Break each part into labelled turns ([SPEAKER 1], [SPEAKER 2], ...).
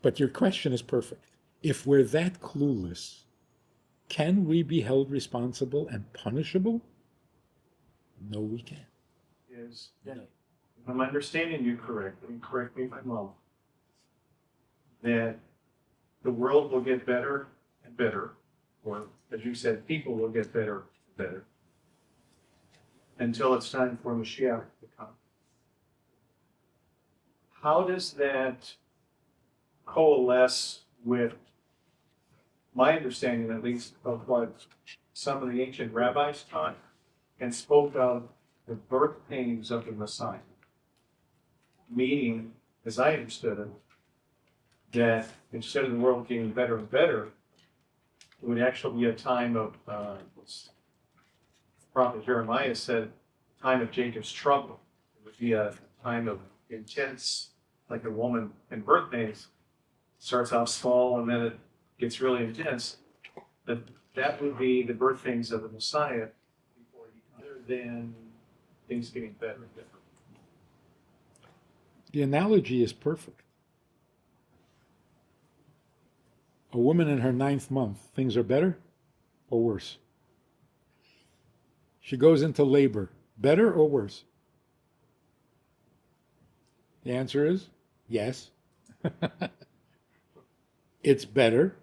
[SPEAKER 1] But your question is perfect. If we're that clueless, can we be held responsible and punishable? No, we can't.
[SPEAKER 2] Is, if I'm understanding you correctly, and correct me if I'm wrong, that the world will get better and better, or as you said, people will get better and better, until it's time for Mashiach to come. How does that coalesce with my understanding, at least, of what some of the ancient rabbis taught and spoke of the birth pains of the Messiah? Meaning, as I understood it, that instead of the world getting better and better, it would actually be a time of, Prophet Jeremiah said, time of Jacob's trouble. It would be a time of intense, like a woman in birth pains, starts off small and then it gets really intense. That would be the birth pains of the Messiah, before he, other than things getting better and better.
[SPEAKER 1] The analogy is perfect. A woman in her 9th month, things are better or worse? She goes into labor, better or worse? The answer is yes. It's better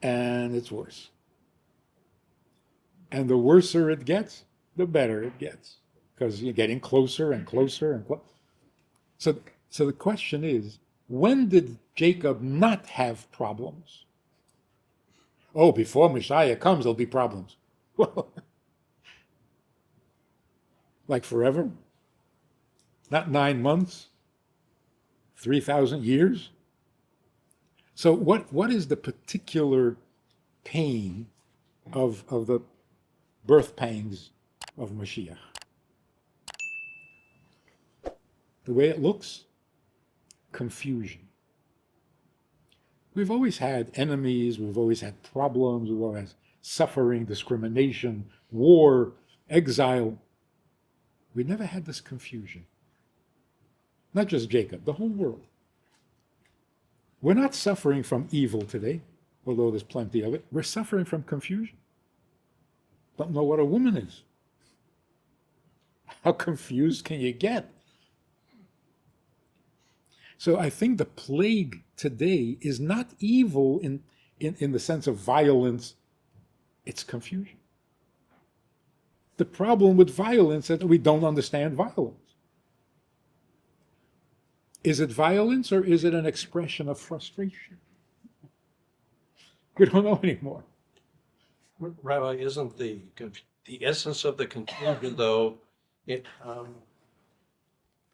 [SPEAKER 1] and it's worse. And the worser it gets, the better it gets, because you're getting closer and closer and closer. So the question is, when did Jacob not have problems? Oh, before Messiah comes, there'll be problems. Well, like forever? Not 9 months? 3,000 years? So what is the particular pain of the birth pangs of Mashiach? The way it looks? Confusion. We've always had enemies, we've always had problems, we've always had suffering, discrimination, war, exile. We never had this confusion. Not just Jacob, the whole world. We're not suffering from evil today, although there's plenty of it. We're suffering from confusion. Don't know what a woman is. How confused can you get? So I think the plague today is not evil in the sense of violence, it's confusion. The problem with violence is that we don't understand violence. Is it violence or is it an expression of frustration? We don't know anymore.
[SPEAKER 3] Rabbi, isn't the essence of the confusion, though,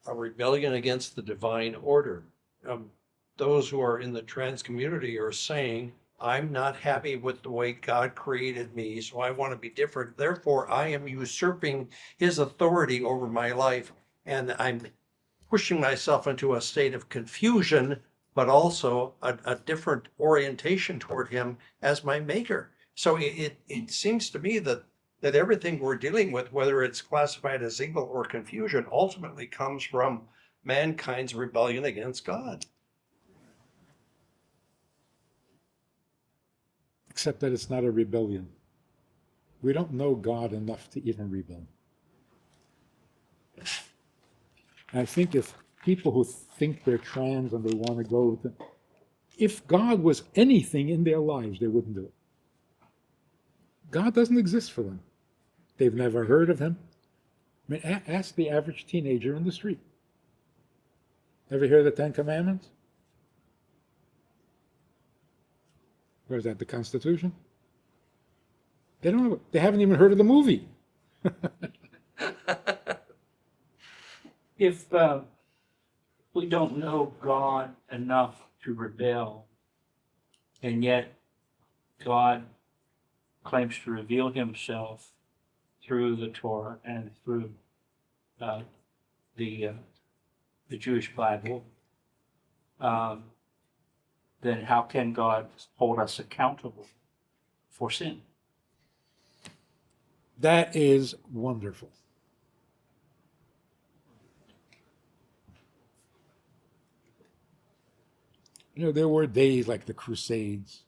[SPEAKER 3] a rebellion against the divine order? Those who are in the trans community are saying, I'm not happy with the way God created me, so I want to be different. Therefore, I am usurping his authority over my life, and I'm pushing myself into a state of confusion, but also a different orientation toward him as my maker. So it seems to me that everything we're dealing with, whether it's classified as evil or confusion, ultimately comes from mankind's rebellion against God.
[SPEAKER 1] Except that it's not a rebellion. We don't know God enough to even rebel. I think if people who think they're trans and they want to go, if God was anything in their lives, they wouldn't do it. God doesn't exist for them. They've never heard of him. I mean, ask the average teenager in the street. Ever hear the 10 Commandments? What is that, the Constitution? They don't know. They haven't even heard of the movie.
[SPEAKER 4] If we don't know God enough to rebel, and yet God claims to reveal himself through the Torah and through the Jewish Bible, then how can God hold us accountable for sin?
[SPEAKER 1] That is wonderful. There were days like the Crusades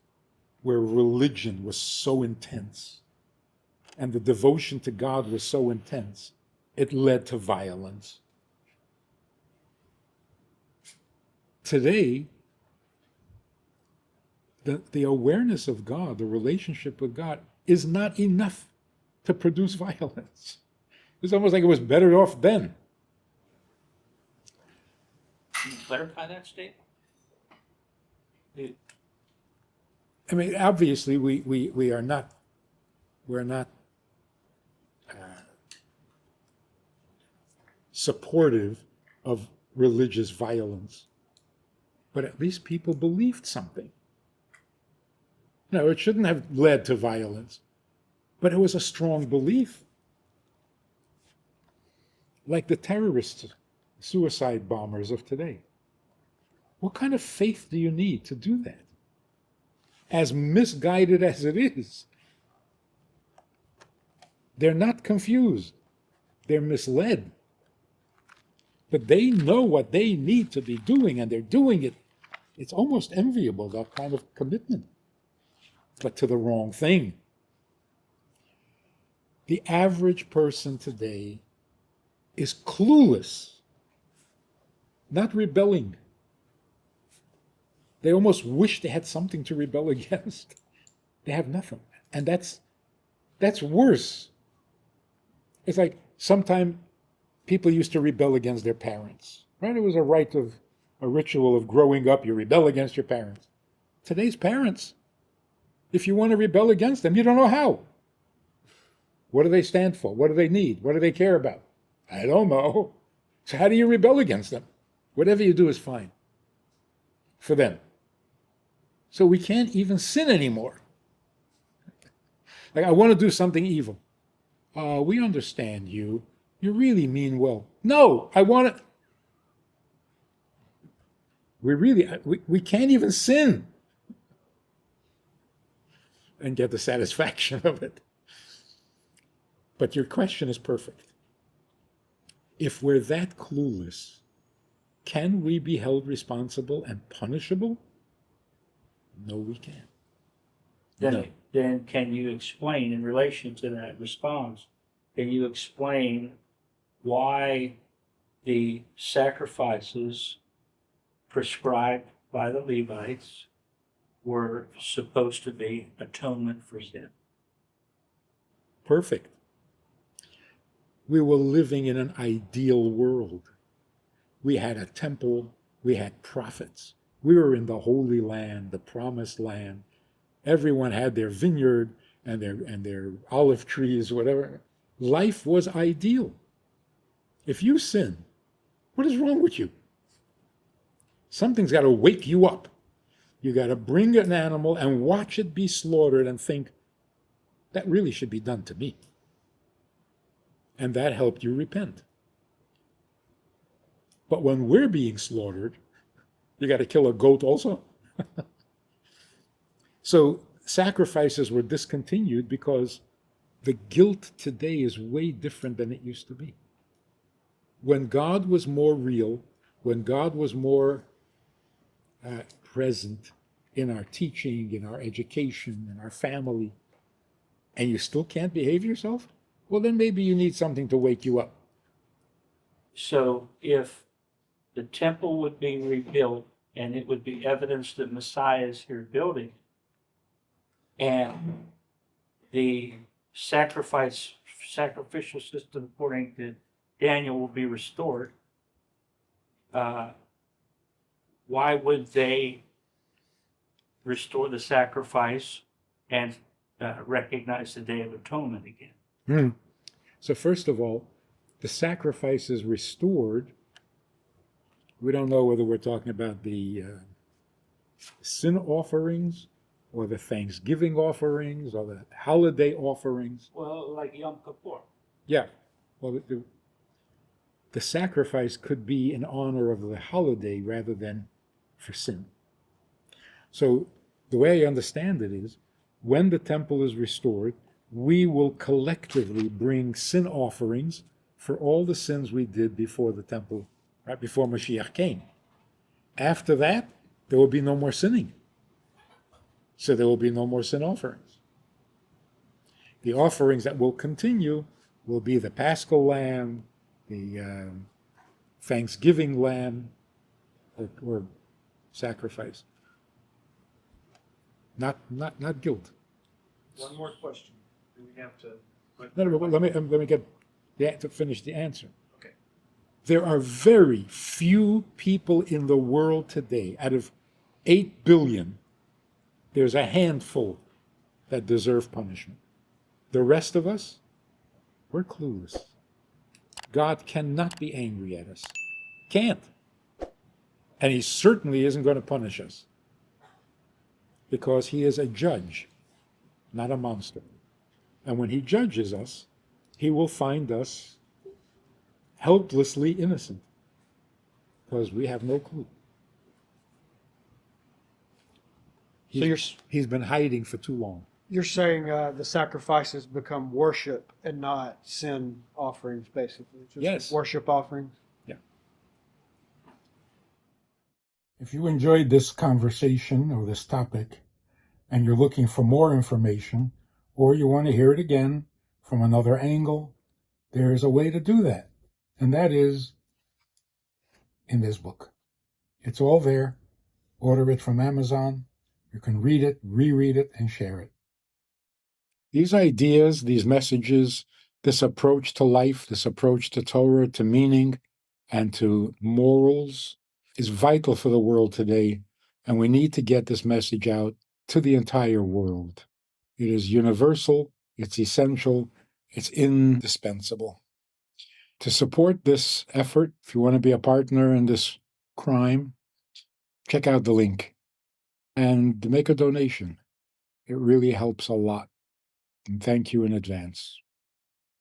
[SPEAKER 1] where religion was so intense and the devotion to God was so intense, it led to violence. Today, the awareness of God, the relationship with God, is not enough to produce violence. It's almost like it was better off then.
[SPEAKER 4] Can you clarify that statement?
[SPEAKER 1] I mean, obviously, we are not, we're not supportive of religious violence, but at least people believed something. No, it shouldn't have led to violence, but it was a strong belief. Like the terrorists, suicide bombers of today. What kind of faith do you need to do that? As misguided as it is, they're not confused. They're misled. But they know what they need to be doing, and they're doing it. It's almost enviable, that kind of commitment. But to the wrong thing. The average person today is clueless, not rebelling. They almost wish they had something to rebel against. They have nothing. And that's worse. It's like sometimes people used to rebel against their parents, right? It was a ritual of growing up. You rebel against your parents. Today's parents, if you want to rebel against them, you don't know how. What do they stand for? What do they need? What do they care about? I don't know. So how do you rebel against them? Whatever you do is fine for them. So we can't even sin anymore. Like, I want to do something evil. We understand you. You really mean well. No, I want to. We can't even sin and get the satisfaction of it. But your question is perfect. If we're that clueless, can we be held responsible and punishable? No, we can't.
[SPEAKER 4] Then can you explain, in relation to that response, can you explain why the sacrifices prescribed by the Levites were supposed to be atonement for sin?
[SPEAKER 1] Perfect. We were living in an ideal world. We had a temple, we had prophets. We were in the Holy Land, the Promised Land. Everyone had their vineyard and their olive trees, whatever. Life was ideal. If you sin, what is wrong with you? Something's got to wake you up. You got to bring an animal and watch it be slaughtered and think, that really should be done to me. And that helped you repent. But when we're being slaughtered, you got to kill a goat also. So sacrifices were discontinued because the guilt today is way different than it used to be. When God was more real, when God was more present in our teaching, in our education, in our family, and you still can't behave yourself, well, then maybe you need something to wake you up.
[SPEAKER 4] So if the temple would be rebuilt and it would be evidence that Messiah is here building, and the sacrificial system according to Daniel will be restored, why would they restore the sacrifice and recognize the Day of Atonement again?
[SPEAKER 1] So first of all, the sacrifice is restored. We don't know whether we're talking about the sin offerings or the Thanksgiving offerings or the holiday offerings.
[SPEAKER 4] Well, like Yom Kippur.
[SPEAKER 1] Yeah. Well, the sacrifice could be in honor of the holiday rather than for sin. So the way I understand it is, when the temple is restored, we will collectively bring sin offerings for all the sins we did before the temple, right before Mashiach came. After that, there will be no more sinning. So there will be no more sin offerings. The offerings that will continue will be the Paschal lamb, the Thanksgiving lamb, or sacrifice. Not guilt.
[SPEAKER 2] One more question. Do we have to?
[SPEAKER 1] No, but let me get to finish the answer.
[SPEAKER 2] Okay.
[SPEAKER 1] There are very few people in the world today, out of 8 billion, there's a handful that deserve punishment. The rest of us, we're clueless. God cannot be angry at us. Can't. And he certainly isn't going to punish us. Because he is a judge, not a monster. And when he judges us, he will find us helplessly innocent. Because we have no clue. He's been hiding for too long.
[SPEAKER 5] You're saying the sacrifices become worship and not sin offerings, basically. Just
[SPEAKER 1] Yes.
[SPEAKER 5] worship offerings.
[SPEAKER 1] Yeah. If you enjoyed this conversation or this topic, and you're looking for more information, or you want to hear it again from another angle, there's a way to do that. And that is in this book. It's all there. Order it from Amazon. You can read it, reread it, and share it. These ideas, these messages, this approach to life, this approach to Torah, to meaning, and to morals is vital for the world today, and we need to get this message out to the entire world. It is universal, it's essential, it's indispensable. To support this effort, if you want to be a partner in this crime, check out the link and make a donation. It really helps a lot. And thank you in advance.